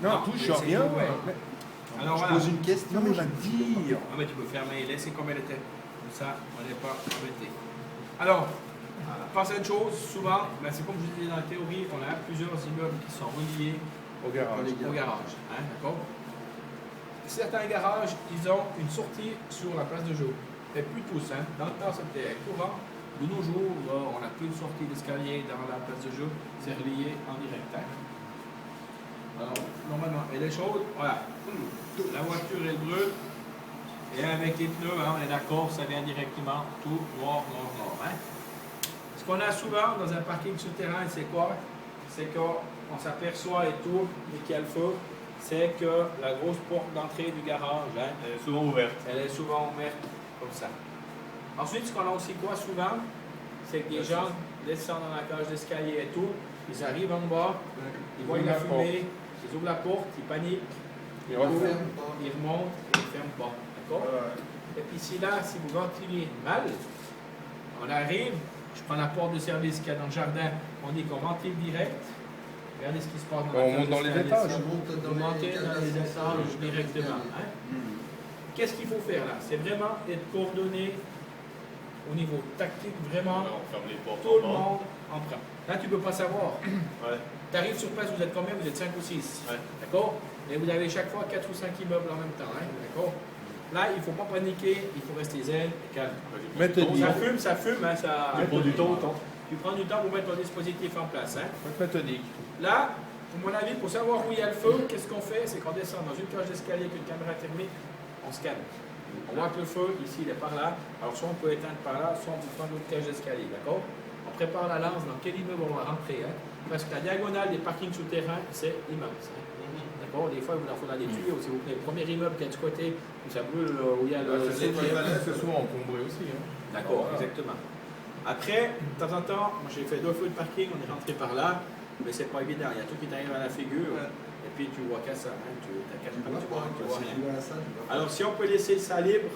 Non, touche rien. Alors je voilà. pose une question, Non, mais je vais dire. Ah, mais tu peux fermer, laisser comme elle était. Comme ça, on n'est pas embêté. Alors, pensez à une chose, souvent, ben, c'est comme je disais dans la théorie, on a plusieurs immeubles qui sont reliés Au garage. au garage. Hein, d'accord? Certains garages, ils ont une sortie sur la place de jeu. Mais plus tous, hein. Dans le temps, c'était courant. De nos jours, on n'a plus de sortie d'escalier dans la place de jeu. C'est relié en direct. Hein. Alors, normalement, et les choses, voilà. La voiture est brûle. Et avec les pneus, hein, on est d'accord, ça vient directement tout noir. Hein. Ce qu'on a souvent dans un parking souterrain, c'est quoi? C'est qu'on s'aperçoit et tout, et qu'il y a le feu, c'est que la grosse porte d'entrée du garage, hein, Elle est souvent ouverte. elle est souvent ouverte comme ça. Ensuite, ce qu'on a aussi quoi souvent, c'est que les gens descendent dans la cage d'escalier et tout, ils arrivent en bas, ils voient la fumée, ils ouvrent la porte, ils paniquent, ils remontent et ils ne ferment pas. D'accord? Et puis si vous ventilez mal, on arrive, je prends la porte de service qu'il y a dans le jardin, on dit qu'on ventile direct. Regardez ce qui se passe dans On monte dans les étages. Vous montez dans les étages directement. Hein? Qu'est-ce qu'il faut faire là? C'est vraiment être coordonné au niveau tactique, vraiment. On ferme les portes. Tout le monde en prend. Là, tu ne peux pas savoir. Ouais. Tu arrives sur place, vous êtes combien? Vous êtes 5 ou 6. Ouais. D'accord? Et vous avez chaque fois 4 ou 5 immeubles en même temps. Hein? D'accord? Là, il ne faut pas paniquer, il faut rester zen et calme. Méthodique. Ça fume, hein, ça. Tu prends du temps, autant. Tu prends du temps pour mettre ton dispositif en place. Hein? Méthodique. Là, pour mon avis, pour savoir où il y a le feu, qu'est-ce qu'on fait? C'est qu'on descend dans une cage d'escalier avec une caméra thermique, on scanne. On voit que le feu, ici, il est par là. Alors, soit on peut éteindre par là, soit on peut prendre l'autre cage d'escalier, d'accord? On prépare la lance dans quel immeuble on va rentrer. Hein? Parce que la diagonale des parkings souterrains, c'est immense. Hein? D'accord? Des fois, il vous en faut dans des tuyaux, s'il vous plaît. Le premier immeuble qui est de ce côté, où ça brûle, où il y a le. C'est souvent encombré aussi. Hein. D'accord, exactement. Après, de temps en temps, moi j'ai fait 2 feux de parking, on est rentré par là, mais c'est pas évident. Il y a tout qui t'arrive à la figure, et puis tu vois qu'à ça. Hein, tu vois rien. Alors si on peut laisser ça libre,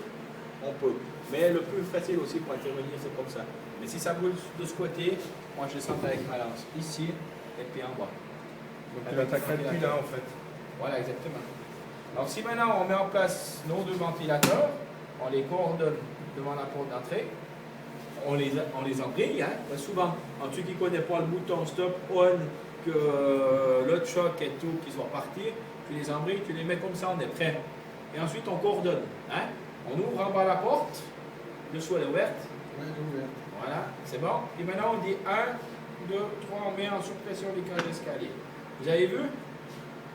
on peut. Mais le plus facile aussi pour intervenir, c'est comme ça. Mais si ça brûle de ce côté, moi je descends avec ma lance ici, et puis en bas. Donc tu l'attaquerais depuis là en fait. Voilà, exactement. Alors si maintenant on met en place nos 2 ventilateurs, on les coordonne devant la porte d'entrée, on les embrille, hein. Souvent, en ceux qui ne connaissent pas le bouton stop, on, que l'autre choc et tout, qui soit partir, tu les embrilles, tu les mets comme ça, on est prêt. Et ensuite on coordonne. Hein. On ouvre en bas la porte, dessous elle est ouverte. Voilà, c'est bon. Et maintenant on dit 1, 2, 3, on met en sous-pression les cages d'escalier. Vous avez vu?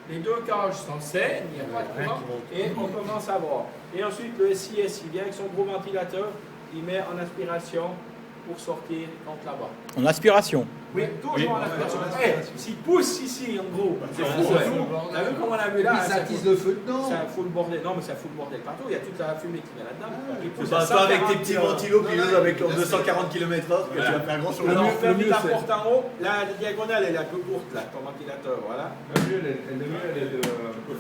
Les 2 cages sont saines, il n'y a pas de courant, et on commence à voir. Et ensuite, le SIS, il vient avec son gros ventilateur, il met en aspiration pour sortir contre là-bas. En aspiration? Oui, toujours en aspiration. S'il pousse ici, en gros, c'est fou. On a vu comment on a vu là. Ça attise le feu dedans. Ça fout le bordel. Non, mais ça fout le bordel partout. Il y a toute la fumée qui vient là-dedans. Il pousse Bah, à toi avec 140 tes petits ventilos puis eux avec leurs 240 km/h, que tu vas faire grand chose. Alors, on ferme le mieux, la c'est- porte en haut. La diagonale, elle est un peu courte, là, ton ventilateur. Voilà. Le mieux, elle est de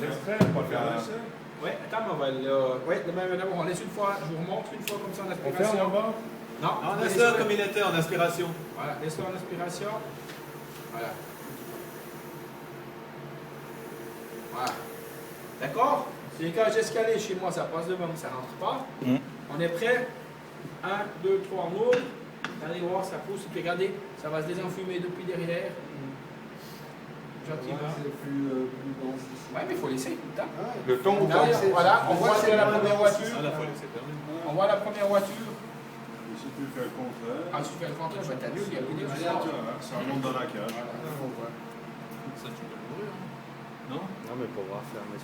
l'extrême, pas faire. Ouais, attends, on va le. Ouais, d'abord, on laisse une fois. Je vous remontre une fois comme ça en On ferme aspiration. en bas. Non, On laisse-le comme il était en aspiration. Voilà, laisse-le en aspiration. Voilà. Voilà. D'accord? Si les cages d'escalier chez moi, ça passe devant, ça rentre pas. On est prêt? 1, 2, 3, on ouvre. Allez voir, ça pousse. Et puis regardez, ça va se désenfumer depuis derrière. Gentiment. C'est plus dense ici. Ouais, mais il faut laisser tout le temps. Le temps ou Là, pas. voilà, on voit la première voiture. À la fois laisser fermer. On voit la première voiture. Si tu fais le contraire, Ah, si tu fais le contraire, je vais t'allumer, il y a plus de ça remonte dans la cage. Voilà. Ça, tu peux le mourir. Non? Non, mais pour voir fermer.